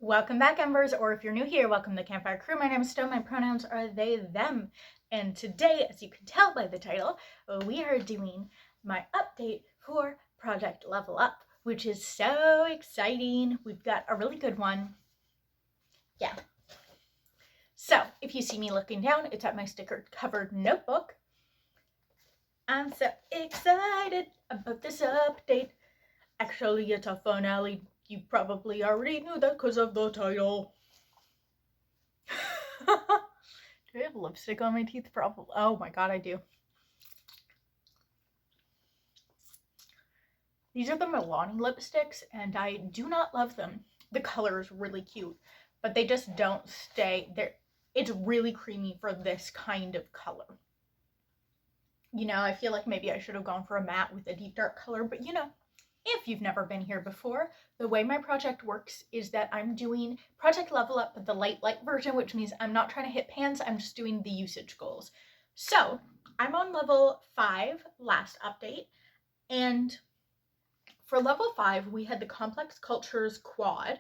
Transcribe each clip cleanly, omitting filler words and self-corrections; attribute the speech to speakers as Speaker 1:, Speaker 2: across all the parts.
Speaker 1: Welcome back, Embers, or if you're new here, welcome to the Campfire Crew. My name is Stone. My pronouns are they, them. And today, as you can tell by the title, we are doing my update for Project Level Up, which is so exciting. We've got a really good one. Yeah. So, if you see me looking down, it's at my sticker-covered notebook. I'm so excited about this update. Actually, it's a finale. You probably already knew that because of the title. Do I have lipstick on my teeth? Probably. Oh my god, I do. These are the Milani lipsticks, and I do not love them. The color is really cute, but they just don't stay there. It's really creamy for this kind of color. You know, I feel like maybe I should have gone for a matte with a deep dark color, but you know, if you've never been here before, the way my project works is that I'm doing Project Level Up with the light version, which means I'm not trying to hit pans, I'm just doing the usage goals. So I'm on level 5 last update, and for level 5 we had the Complex Cultures quad.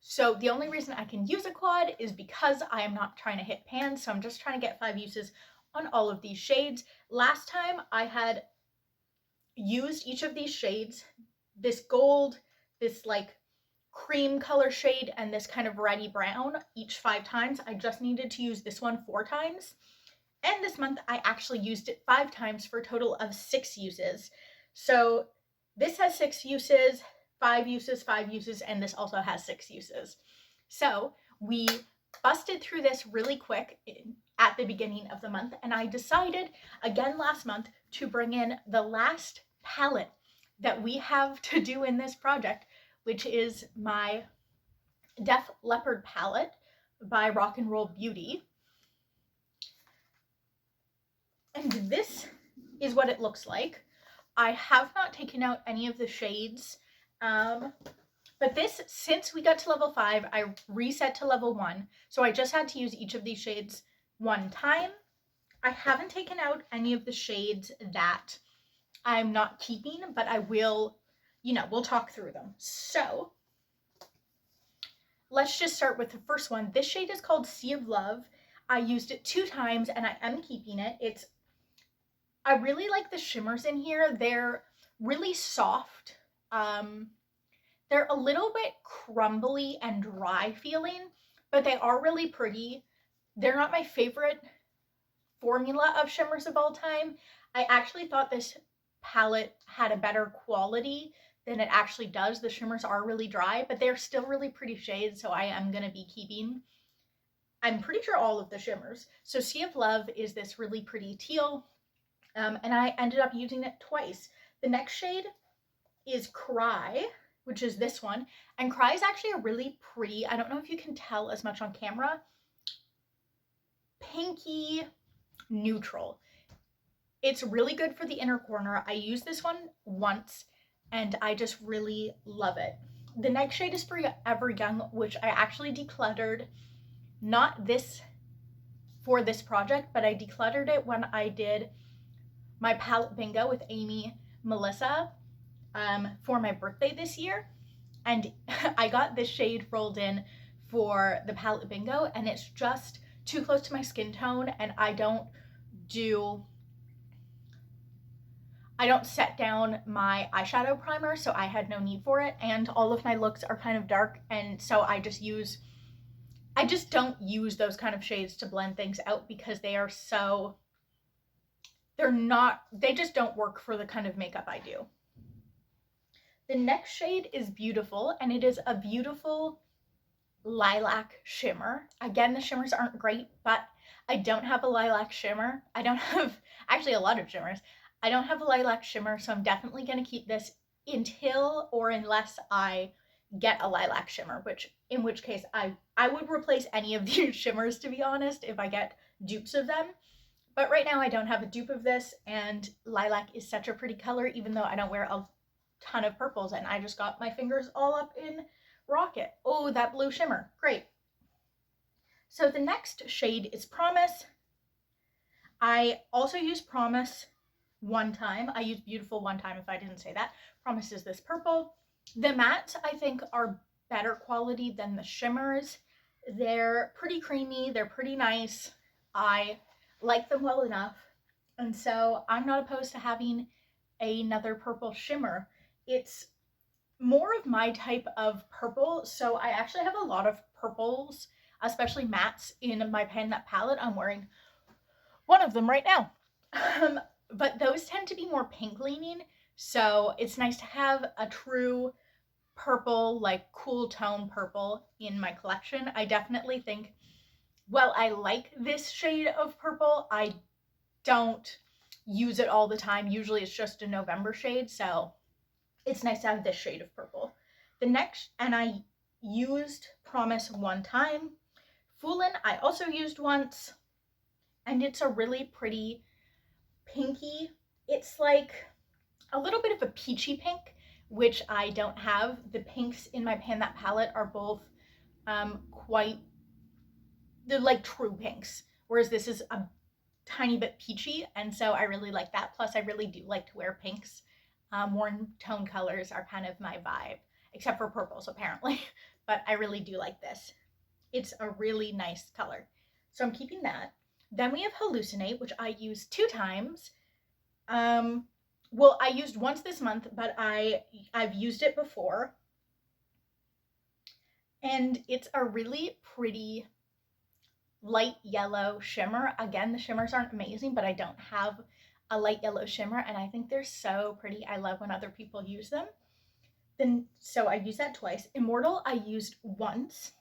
Speaker 1: So the only reason I can use a quad is because I am not trying to hit pans, so I'm just trying to get 5 uses on all of these shades. Last time I had used each of these shades, this gold, this like cream color shade, and this kind of reddy brown, each 5 times. I just needed to use this one 4 times. And this month I actually used it 5 times for a total of 6 uses. So this has 6 uses, 5 uses, 5 uses, and this also has 6 uses. So we busted through this really quick at the beginning of the month, and I decided again last month to bring in the last palette that we have to do in this project, which is my Def Leppard palette by Rock and Roll Beauty. And this is what it looks like. I have not taken out any of the shades, but this, since we got to level 5, I reset to level 1, so I just had to use each of these shades 1 time. I haven't taken out any of the shades that I'm not keeping, but I will, you know, we'll talk through them. So let's just start with the first one. This shade is called Sea of Love. I used it 2 times and I am keeping it. I really like the shimmers in here. They're really soft. They're a little bit crumbly and dry feeling, but they are really pretty. They're not my favorite formula of shimmers of all time. I actually thought this palette had a better quality than it actually does. The shimmers are really dry, but they're still really pretty shades, so I am going to be keeping, I'm pretty sure, all of the shimmers. So Sea of Love is this really pretty teal, and I ended up using it twice. The next shade is Cry, which is this one, and Cry is actually a really pretty, I don't know if you can tell as much on camera, pinky neutral. It's really good for the inner corner. I used this one once and I just really love it. The next shade is Forever Young, which I actually decluttered, not this for this project, but I decluttered it when I did my palette bingo with Amy Melissa for my birthday this year, and I got this shade rolled in for the palette bingo, and it's just too close to my skin tone, and I don't set down my eyeshadow primer, so I had no need for it, and all of my looks are kind of dark, and so I just don't use those kind of shades to blend things out because they just don't work for the kind of makeup I do. The next shade is Beautiful, and it is a beautiful lilac shimmer. Again, the shimmers aren't great, but I don't have a lilac shimmer. I don't have, actually, a lot of shimmers. I don't have a lilac shimmer, so I'm definitely going to keep this until or unless I get a lilac shimmer, in which case I would replace any of these shimmers, to be honest, if I get dupes of them. But right now I don't have a dupe of this, and lilac is such a pretty color, even though I don't wear a ton of purples, and I just got my fingers all up in Rocket. Oh, that blue shimmer, great. So the next shade is Promise. I also used Promise 1 time. I used Beautiful 1 time, if I didn't say that. Promise is this purple. The mattes, I think, are better quality than the shimmers. They're pretty creamy, they're pretty nice. I like them well enough. And so I'm not opposed to having another purple shimmer. It's more of my type of purple. So I actually have a lot of purples, especially mattes, in my Pan That palette. I'm wearing one of them right now. But those tend to be more pink leaning. So it's nice to have a true purple, like cool tone purple in my collection. I definitely think, well, I like this shade of purple. I don't use it all the time. Usually it's just a November shade. So it's nice to have this shade of purple. The next, and I used Promise one time. Foolin' I also used once, and it's a really pretty pinky. It's like a little bit of a peachy pink, which I don't have. The pinks in my Pan That palette are both quite, they're like true pinks, whereas this is a tiny bit peachy, and so I really like that. Plus I really do like to wear pinks. Warm tone colors are kind of my vibe, except for purples apparently, but I really do like this. It's a really nice color. So I'm keeping that. Then we have Hallucinate, which I used 2 times. Well, I used once this month, but I've used it before. And it's a really pretty light yellow shimmer. Again, the shimmers aren't amazing, but I don't have a light yellow shimmer, and I think they're so pretty. I love when other people use them. So I used that twice. Immortal I used once.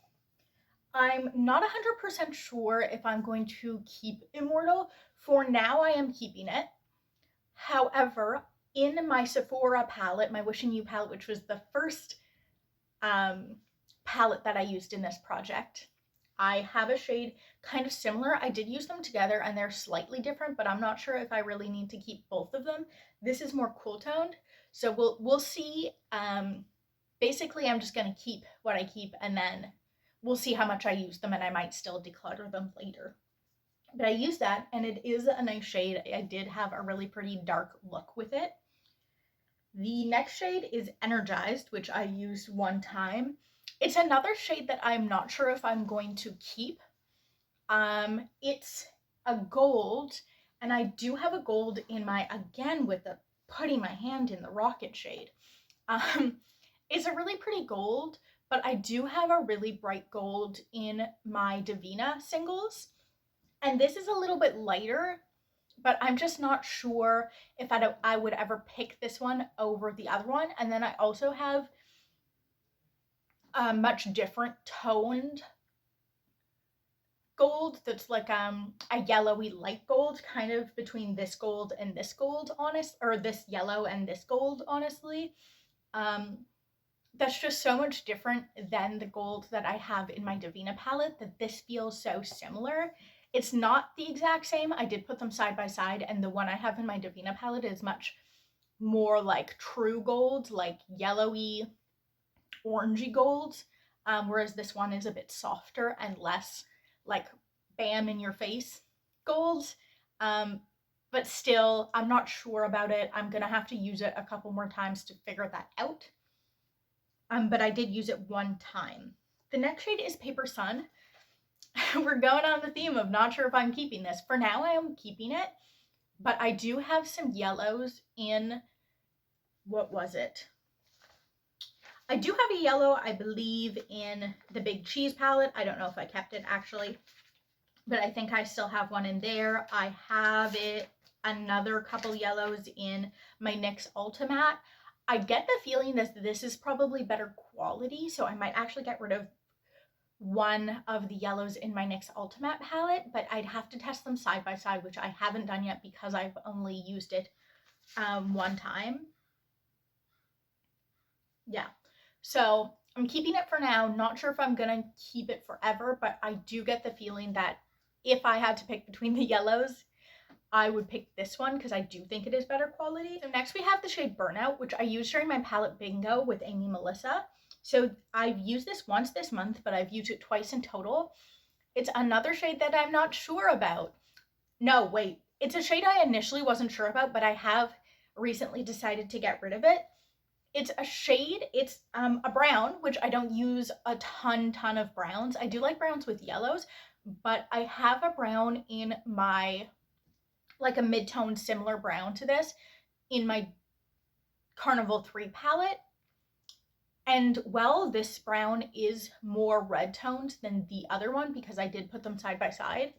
Speaker 1: I'm not 100% sure if I'm going to keep Immortal. For now, I am keeping it. However, in my Sephora palette, my Wishing You palette, which was the first palette that I used in this project, I have a shade kind of similar. I did use them together and they're slightly different, but I'm not sure if I really need to keep both of them. This is more cool toned, so we'll see. Basically, I'm just going to keep what I keep, and then we'll see how much I use them, and I might still declutter them later. But I use that, and it is a nice shade. I did have a really pretty dark look with it. The next shade is Energized, which I used one time. It's another shade that I'm not sure if I'm going to keep. It's a gold, and I do have a gold in my, again with the putting my hand in the rocket shade. It's a really pretty gold, but I do have a really bright gold in my Divina singles. And this is a little bit lighter, but I'm just not sure if I would ever pick this one over the other one. And then I also have a much different toned gold that's like a yellowy light gold, kind of between this gold and this gold, or this yellow and this gold, honestly. That's just so much different than the gold that I have in my Divina palette that this feels so similar. It's not the exact same. I did put them side by side, and the one I have in my Divina palette is much more like true gold, like yellowy, orangey gold, whereas this one is a bit softer and less like bam in your face gold. But still, I'm not sure about it. I'm gonna have to use it a couple more times to figure that out. But I did use it one time. The next shade is Paper Sun. We're going on the theme of not sure if I'm keeping this. For now, I am keeping it, but I do have some yellows in, what was it? I do have a yellow, I believe, in the Big Cheese palette. I don't know if I kept it actually, but I think I still have one in there. I have another couple yellows in my NYX Ultimate. I get the feeling that this is probably better quality, so I might actually get rid of one of the yellows in my NYX Ultimate palette, but I'd have to test them side by side, which I haven't done yet because I've only used it one time. Yeah, so I'm keeping it for now. Not sure if I'm gonna keep it forever, but I do get the feeling that if I had to pick between the yellows, I would pick this one because I do think it is better quality. So next we have the shade Burnout, which I used during my palette bingo with Amy Melissa. So I've used this once this month, but I've used it twice in total. It's another shade that I'm not sure about. No, wait. It's a shade I initially wasn't sure about, but I have recently decided to get rid of it. It's a shade, it's a brown, which I don't use a ton of browns. I do like browns with yellows, but I have a brown in my, like a mid-tone similar brown to this in my Carnival 3 palette. And while this brown is more red toned than the other one, because I did put them side by side,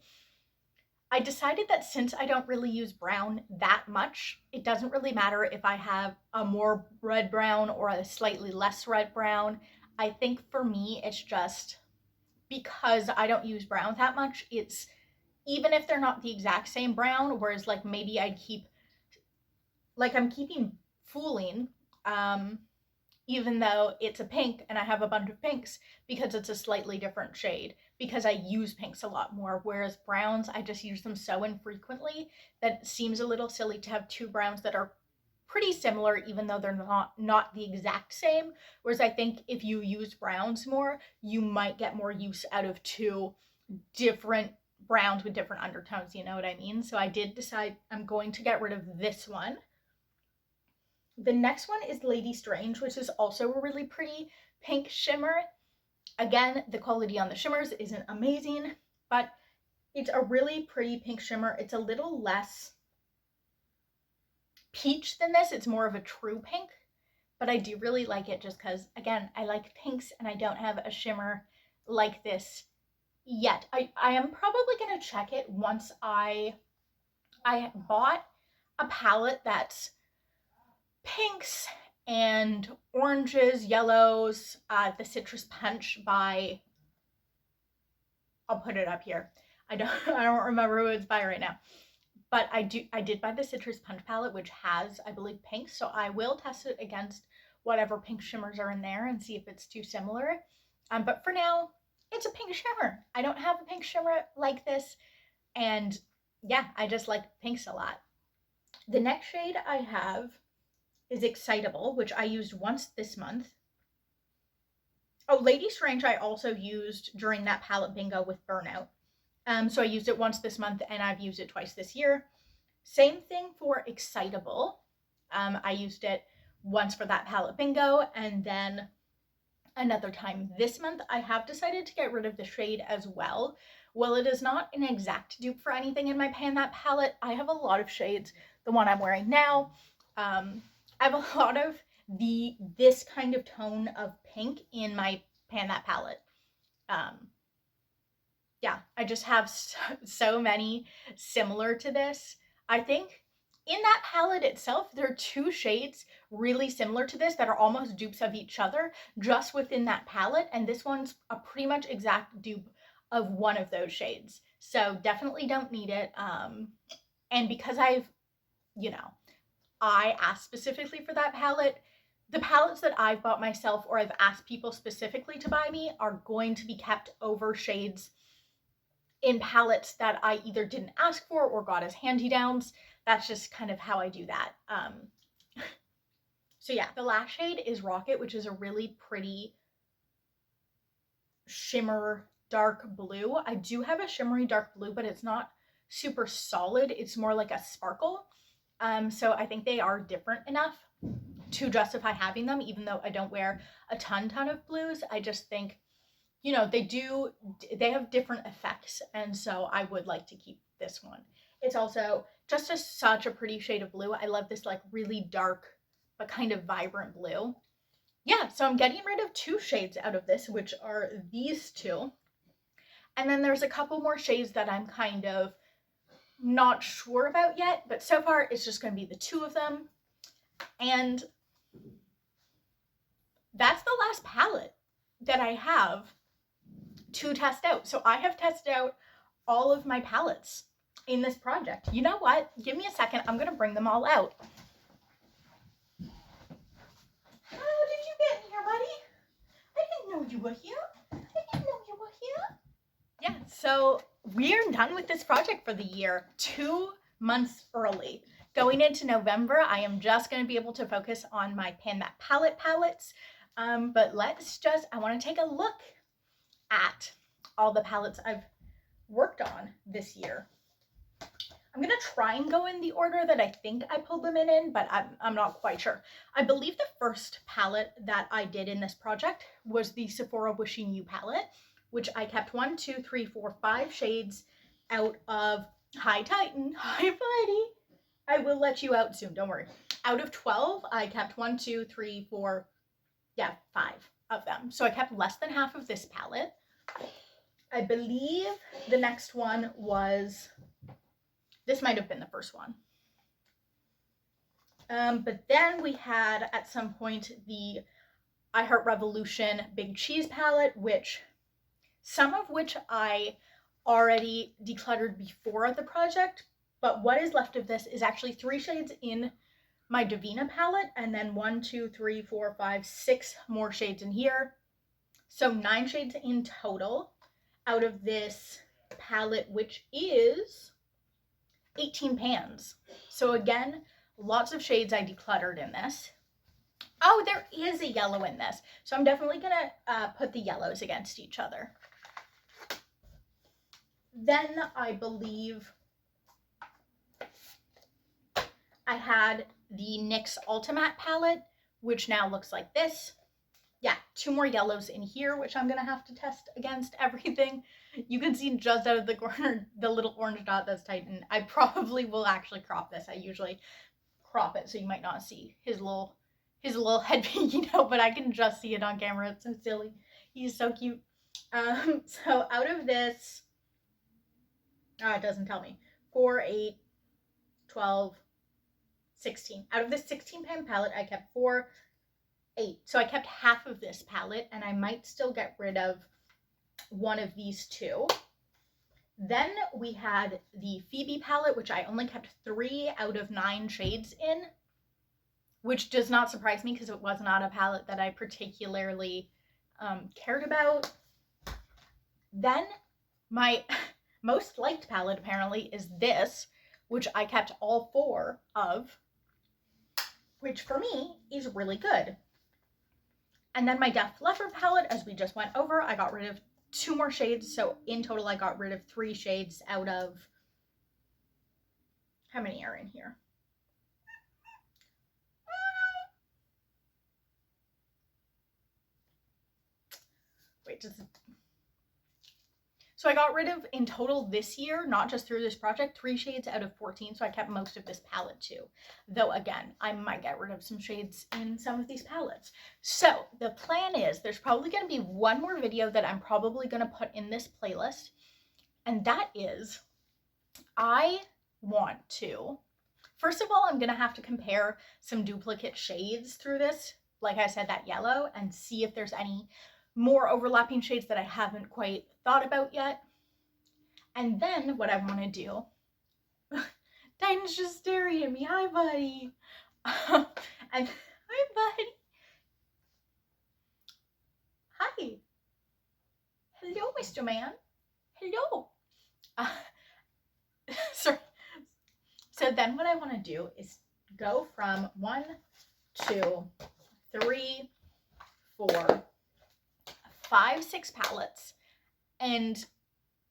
Speaker 1: I decided that since I don't really use brown that much, it doesn't really matter if I have a more red brown or a slightly less red brown. I think for me, it's just because I don't use brown that much, it's even if they're not the exact same brown, whereas like maybe I'd keep, like I'm keeping Fooling, even though it's a pink and I have a bunch of pinks because it's a slightly different shade, because I use pinks a lot more, whereas browns, I just use them so infrequently that it seems a little silly to have two browns that are pretty similar even though they're not the exact same. Whereas I think if you use browns more, you might get more use out of two different browns with different undertones, you know what I mean? So I did decide I'm going to get rid of this one. The next one is Lady Strange, which is also a really pretty pink shimmer. Again, the quality on the shimmers isn't amazing, but it's a really pretty pink shimmer. It's a little less peach than this. It's more of a true pink, but I do really like it just because, again, I like pinks and I don't have a shimmer like this yet. I am probably going to check it once I bought a palette that's pinks and oranges, yellows, the Citrus Punch by, I'll put it up here. I don't remember who it's by right now. But I did buy the Citrus Punch palette, which has, I believe, pinks. So I will test it against whatever pink shimmers are in there and see if it's too similar. But for now, it's a pink shimmer. I don't have a pink shimmer like this. And yeah, I just like pinks a lot. The next shade I have is Excitable, which I used once this month. Oh, Lady Strange I also used during that palette bingo with Burnout. So I used it once this month and I've used it twice this year. Same thing for Excitable. I used it once for that palette bingo and then another time this month. I have decided to get rid of the shade as well. While it is not an exact dupe for anything in my Pan That palette, I have a lot of shades. The one I'm wearing now, I have a lot of this kind of tone of pink in my Pan That palette. Yeah, I just have so many similar to this. I think in that palette itself, there are two shades really similar to this that are almost dupes of each other just within that palette. And this one's a pretty much exact dupe of one of those shades. So definitely don't need it. And because I asked specifically for that palette, the palettes that I've bought myself or I've asked people specifically to buy me are going to be kept over shades in palettes that I either didn't ask for or got as hand-me-downs. That's just kind of how I do that. So yeah, the last shade is Rocket, which is a really pretty shimmer dark blue. I do have a shimmery dark blue, but it's not super solid. It's more like a sparkle. So I think they are different enough to justify having them, even though I don't wear a ton of blues. I just think, they have different effects, and so I would like to keep this one. It's also just such a pretty shade of blue. I love this like really dark but kind of vibrant blue. Yeah, so I'm getting rid of two shades out of this, which are these two. And then there's a couple more shades that I'm kind of not sure about yet, but so far it's just going to be the two of them. And that's the last palette that I have to test out. So I have tested out all of my palettes in this project. You know what? Give me a second. I'm going to bring them all out. How did you get in here, buddy? I didn't know you were here. Yeah, so we're done with this project for the year, 2 months early. Going into November, I am just going to be able to focus on my Pan That palettes. But I want to take a look at all the palettes I've worked on this year. I'm gonna try and go in the order that I think I pulled them in, but I'm not quite sure. I believe the first palette that I did in this project was the Sephora Wishing You palette, which I kept 1, 2, 3, 4, 5 shades out of, hi Titan, hi buddy, I will let you out soon, don't worry. Out of 12, I kept 1, 2, 3, 4, yeah, 5 of them. So I kept less than half of this palette. I believe the next one was, this might have been the first one. But then we had at some point the I Heart Revolution Big Cheese palette, which some of which I already decluttered before the project, but what is left of this is actually 3 shades in my Divina palette, and then 1, 2, 3, 4, 5, 6 more shades in here. So 9 shades in total out of this palette, which is 18 pans. So again, lots of shades I decluttered in this. Oh, there is a yellow in this. So I'm definitely gonna put the yellows against each other. Then I believe I had the NYX Ultimate palette, which now looks like this. Yeah, 2 more yellows in here, which I'm gonna have to test against everything. You can see just out of the corner the little orange dot that's Titan. I probably will actually crop this. I usually crop it so you might not see his little head peeking out, but I can just see it on camera. It's so silly. He's so cute. So out of this, it doesn't tell me, 4, 8, 12, 16. Out of this 16 pan palette, I kept 4, 8. So I kept half of this palette, and I might still get rid of one of these 2. Then we had the Phoebe palette, which I only kept 3 out of 9 shades in, which does not surprise me because it was not a palette that I particularly cared about. Then my most liked palette apparently is this, which I kept all 4 of, which for me is really good. And then my Def Leppard palette, as we just went over, I got rid of 2 more shades. So in total, I got rid of 3 shades out of, how many are in here? Wait, so I got rid of, in total this year, not just through this project, 3 shades out of 14. So I kept most of this palette too. Though again, I might get rid of some shades in some of these palettes. So the plan is, there's probably going to be one more video that I'm probably going to put in this playlist. And that is, I want to, first of all, I'm going to have to compare some duplicate shades through this. Like I said, that yellow, and see if there's any more overlapping shades that I haven't quite thought about yet. And then what I want to do, Titan's just staring at me. Hi, buddy. And hi, buddy. Hi. Hello, Mr. Man. Hello. So then what I want to do is go from 1, 2, 3, 4, 5, 6 palettes and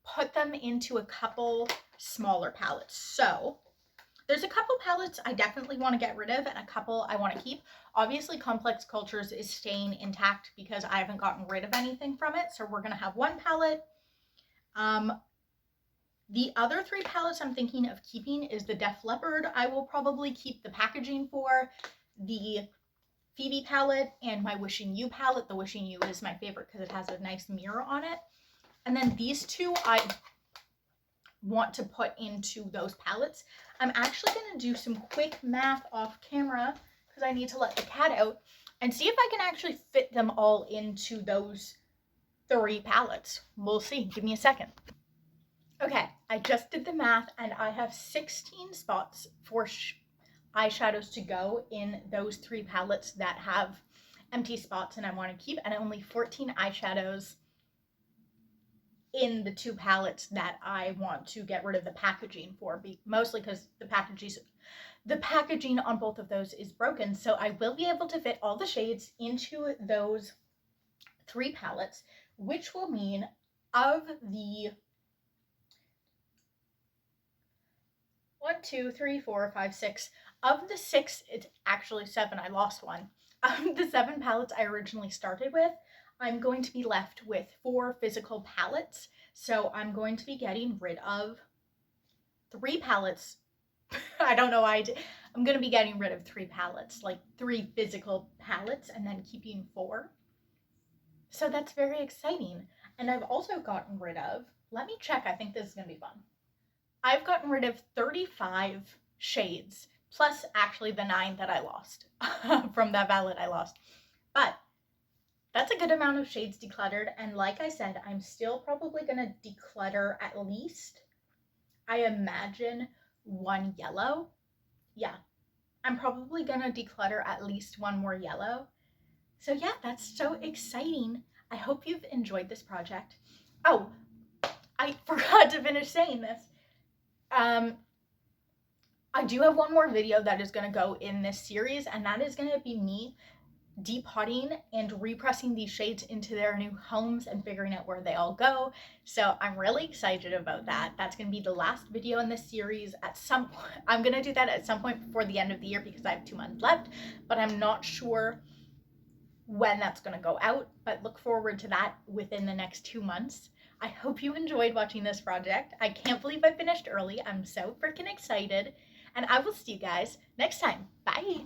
Speaker 1: put them into a couple smaller palettes. So there's a couple palettes I definitely want to get rid of and a couple I want to keep. Obviously, Complex Cultures is staying intact because I haven't gotten rid of anything from it. So we're going to have one palette. The other 3 palettes I'm thinking of keeping is the Def Leppard. I will probably keep the packaging for, the Phoebe palette, and my Wishing You palette. The Wishing You is my favorite because it has a nice mirror on it. And then these 2 I want to put into those palettes. I'm actually going to do some quick math off camera because I need to let the cat out and see if I can actually fit them all into those 3 palettes. We'll see. Give me a second. Okay, I just did the math and I have 16 spots for eyeshadows to go in those 3 palettes that have empty spots and I want to keep, and only 14 eyeshadows in the 2 palettes that I want to get rid of the packaging for, mostly because the packaging on both of those is broken. So I will be able to fit all the shades into those 3 palettes, which will mean of the 1, 2, 3, 4, 5, 6. Of the 6, it's actually 7. I lost one. Of the 7 palettes I originally started with, I'm going to be left with 4 physical palettes. So I'm going to be getting rid of 3 palettes. I don't know why I did. I'm going to be getting rid of 3 palettes, like 3 physical palettes, and then keeping 4. So that's very exciting. And I've also gotten rid of, let me check, I think this is going to be fun. I've gotten rid of 35 shades, plus actually the 9 that I lost from that palette I lost. But that's a good amount of shades decluttered. And like I said, I'm still probably going to declutter at least, I imagine, 1 yellow. Yeah, I'm probably going to declutter at least 1 more yellow. So yeah, that's so exciting. I hope you've enjoyed this project. Oh, I forgot to finish saying this. I do have 1 more video that is going to go in this series, and that is going to be me depotting and repressing these shades into their new homes and figuring out where they all go. So I'm really excited about that. That's going to be the last video in this series. At some point, I'm going to do that at some point before the end of the year because I have 2 months left, but I'm not sure when that's going to go out, but look forward to that within the next 2 months. I hope you enjoyed watching this project. I can't believe I finished early. I'm so freaking excited, and I will see you guys next time. Bye.